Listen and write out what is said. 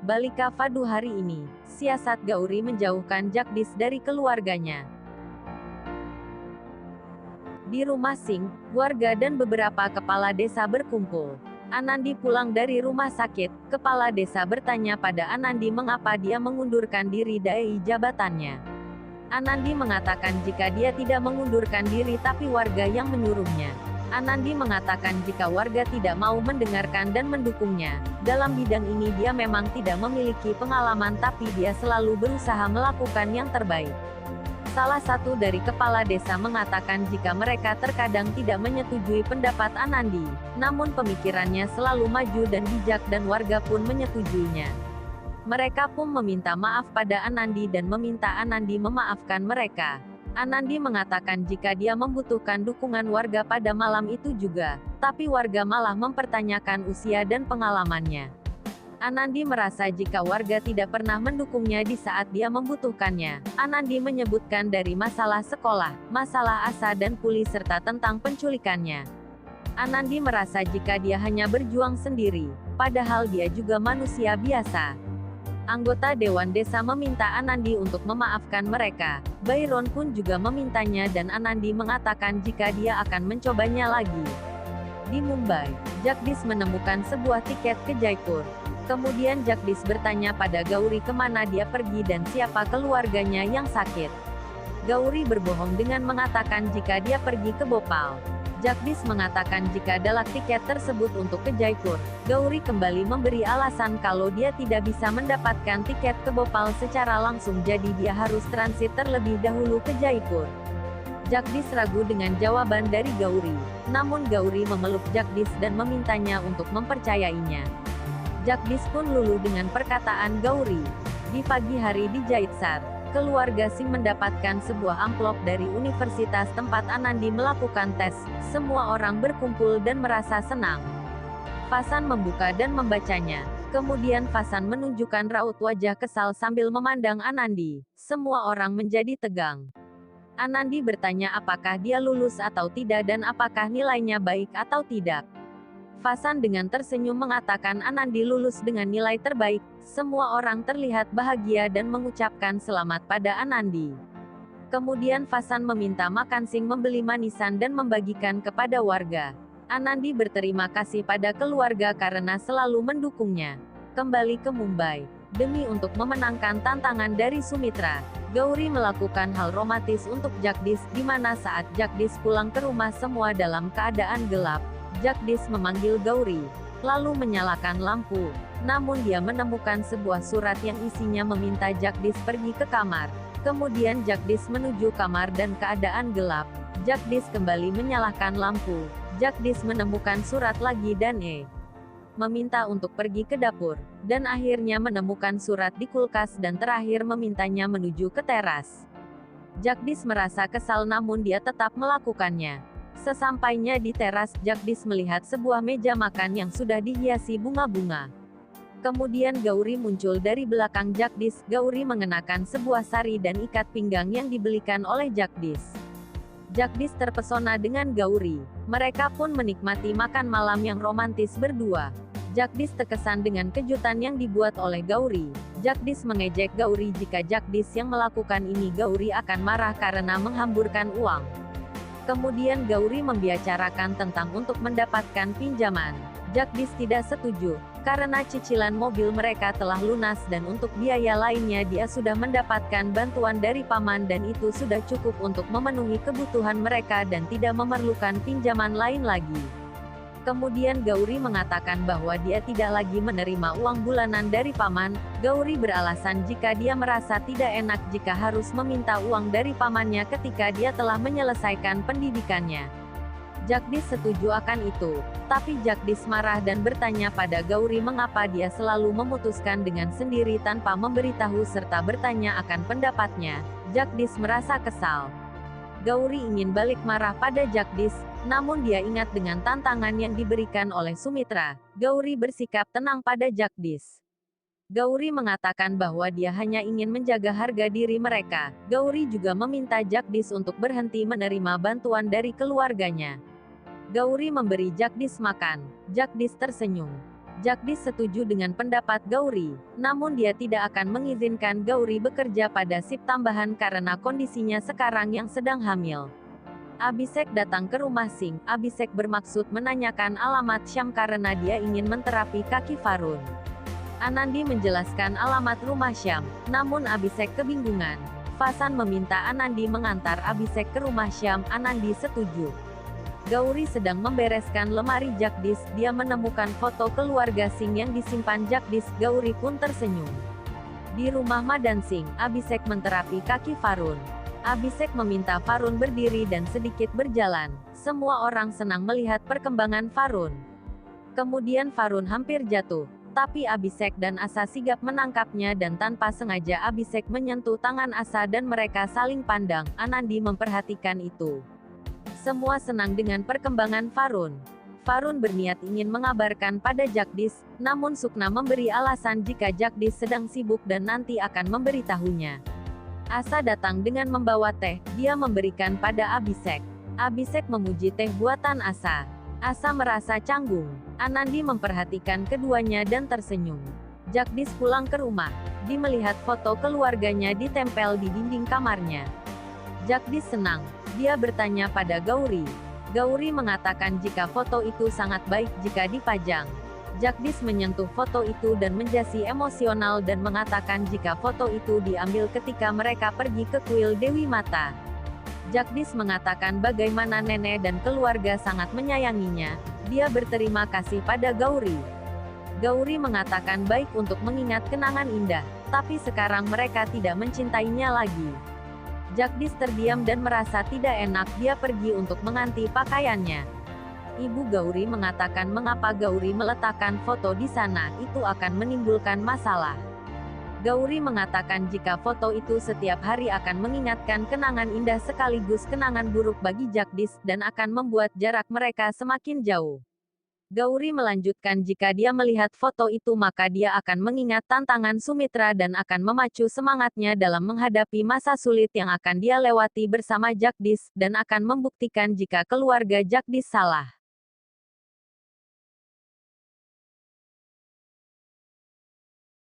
Balik ke Fadu hari ini, siasat Gauri menjauhkan Jagdish dari keluarganya. Di rumah Singh, warga dan beberapa kepala desa berkumpul. Anandi pulang dari rumah sakit, kepala desa bertanya pada Anandi mengapa dia mengundurkan diri dari jabatannya. Anandi mengatakan jika dia tidak mengundurkan diri tapi warga yang menyuruhnya. Anandi mengatakan jika warga tidak mau mendengarkan dan mendukungnya. Dalam bidang ini dia memang tidak memiliki pengalaman tapi dia selalu berusaha melakukan yang terbaik. Salah satu dari kepala desa mengatakan jika mereka terkadang tidak menyetujui pendapat Anandi, namun pemikirannya selalu maju dan bijak dan warga pun menyetujuinya. Mereka pun meminta maaf pada Anandi dan meminta Anandi memaafkan mereka. Anandi mengatakan jika dia membutuhkan dukungan warga pada malam itu juga, tapi warga malah mempertanyakan usia dan pengalamannya. Anandi merasa jika warga tidak pernah mendukungnya di saat dia membutuhkannya. Anandi menyebutkan dari masalah sekolah, masalah Asa dan Puli serta tentang penculikannya. Anandi merasa jika dia hanya berjuang sendiri, padahal dia juga manusia biasa. Anggota Dewan Desa meminta Anandi untuk memaafkan mereka. Byron pun juga memintanya dan Anandi mengatakan jika dia akan mencobanya lagi. Di Mumbai, Jagdish menemukan sebuah tiket ke Jaipur. Kemudian Jagdish bertanya pada Gauri kemana dia pergi dan siapa keluarganya yang sakit. Gauri berbohong dengan mengatakan jika dia pergi ke Bhopal. Jagdish mengatakan jika adalah tiket tersebut untuk ke Jaipur. Gauri kembali memberi alasan kalau dia tidak bisa mendapatkan tiket ke Bhopal secara langsung jadi dia harus transit terlebih dahulu ke Jaipur. Jagdish ragu dengan jawaban dari Gauri. Namun Gauri memeluk Jagdish dan memintanya untuk mempercayainya. Jagdish pun luluh dengan perkataan Gauri. Di pagi hari di Jaitsar, keluarga Singh mendapatkan sebuah amplop dari universitas tempat Anandi melakukan tes. Semua orang berkumpul dan merasa senang. Fasan membuka dan membacanya. Kemudian Fasan menunjukkan raut wajah kesal sambil memandang Anandi. Semua orang menjadi tegang. Anandi bertanya apakah dia lulus atau tidak dan apakah nilainya baik atau tidak. Fasan dengan tersenyum mengatakan Anandi lulus dengan nilai terbaik. Semua orang terlihat bahagia dan mengucapkan selamat pada Anandi. Kemudian Fasan meminta makan Singh membeli manisan dan membagikan kepada warga. Anandi berterima kasih pada keluarga karena selalu mendukungnya. Kembali ke Mumbai, demi untuk memenangkan tantangan dari Sumitra, Gauri melakukan hal romantis untuk Jagdish, di mana saat Jagdish pulang ke rumah semua dalam keadaan gelap. Jagdish memanggil Gauri, lalu menyalakan lampu. Namun dia menemukan sebuah surat yang isinya meminta Jagdish pergi ke kamar. Kemudian Jagdish menuju kamar dan keadaan gelap. Jagdish kembali menyalakan lampu. Jagdish menemukan surat lagi dan meminta untuk pergi ke dapur. Dan akhirnya menemukan surat di kulkas dan terakhir memintanya menuju ke teras. Jagdish merasa kesal namun dia tetap melakukannya. Sesampainya di teras, Jagdish melihat sebuah meja makan yang sudah dihiasi bunga-bunga. Kemudian Gauri muncul dari belakang Jagdish. Gauri mengenakan sebuah sari dan ikat pinggang yang dibelikan oleh Jagdish. Jagdish terpesona dengan Gauri. Mereka pun menikmati makan malam yang romantis berdua. Jagdish terkesan dengan kejutan yang dibuat oleh Gauri. Jagdish mengejek Gauri jika Jagdish yang melakukan ini Gauri akan marah karena menghamburkan uang. Kemudian Gauri membicarakan tentang untuk mendapatkan pinjaman. Jagdish tidak setuju, karena cicilan mobil mereka telah lunas dan untuk biaya lainnya dia sudah mendapatkan bantuan dari paman dan itu sudah cukup untuk memenuhi kebutuhan mereka dan tidak memerlukan pinjaman lain lagi. Kemudian Gauri mengatakan bahwa dia tidak lagi menerima uang bulanan dari paman. Gauri beralasan jika dia merasa tidak enak jika harus meminta uang dari pamannya ketika dia telah menyelesaikan pendidikannya. Jagdish setuju akan itu, tapi Jagdish marah dan bertanya pada Gauri mengapa dia selalu memutuskan dengan sendiri tanpa memberitahu serta bertanya akan pendapatnya. Jagdish merasa kesal. Gauri ingin balik marah pada Jagdish, namun dia ingat dengan tantangan yang diberikan oleh Sumitra. Gauri bersikap tenang pada Jagdish. Gauri mengatakan bahwa dia hanya ingin menjaga harga diri mereka. Gauri juga meminta Jagdish untuk berhenti menerima bantuan dari keluarganya. Gauri memberi Jagdish makan. Jagdish tersenyum. Jagdish setuju dengan pendapat Gauri, namun dia tidak akan mengizinkan Gauri bekerja pada shift tambahan karena kondisinya sekarang yang sedang hamil. Abhishek datang ke rumah Singh. Abhishek bermaksud menanyakan alamat Syam karena dia ingin menterapi kaki Varun. Anandi menjelaskan alamat rumah Syam, namun Abhishek kebingungan. Vasan meminta Anandi mengantar Abhishek ke rumah Syam. Anandi setuju. Gauri sedang membereskan lemari Jagdish. Dia menemukan foto keluarga Singh yang disimpan Jagdish. Gauri pun tersenyum. Di rumah Madan Singh, Abhishek menterapi kaki Varun. Abhishek meminta Varun berdiri dan sedikit berjalan. Semua orang senang melihat perkembangan Varun. Kemudian Varun hampir jatuh, tapi Abhishek dan Asa sigap menangkapnya dan tanpa sengaja Abhishek menyentuh tangan Asa dan mereka saling pandang. Anandi memperhatikan itu. Semua senang dengan perkembangan Varun. Varun berniat ingin mengabarkan pada Jagdish, namun Sukna memberi alasan jika Jagdish sedang sibuk dan nanti akan memberitahunya. Asa datang dengan membawa teh. Dia memberikan pada Abhishek. Abhishek memuji teh buatan Asa. Asa merasa canggung. Anandi memperhatikan keduanya dan tersenyum. Jagdish pulang ke rumah. Dia melihat foto keluarganya ditempel di dinding kamarnya. Jagdish senang. Dia bertanya pada Gauri. Gauri mengatakan jika foto itu sangat baik jika dipajang. Jagdish menyentuh foto itu dan menjadi emosional dan mengatakan jika foto itu diambil ketika mereka pergi ke kuil Dewi Mata. Jagdish mengatakan bagaimana nenek dan keluarga sangat menyayanginya. Dia berterima kasih pada Gauri. Gauri mengatakan baik untuk mengingat kenangan indah, tapi sekarang mereka tidak mencintainya lagi. Jagdish terdiam dan merasa tidak enak. Dia pergi untuk mengganti pakaiannya. Ibu Gauri mengatakan mengapa Gauri meletakkan foto di sana, itu akan menimbulkan masalah. Gauri mengatakan jika foto itu setiap hari akan mengingatkan kenangan indah sekaligus kenangan buruk bagi Jagdish dan akan membuat jarak mereka semakin jauh. Gauri melanjutkan jika dia melihat foto itu maka dia akan mengingat tantangan Sumitra dan akan memacu semangatnya dalam menghadapi masa sulit yang akan dia lewati bersama Jagdish dan akan membuktikan jika keluarga Jagdish salah.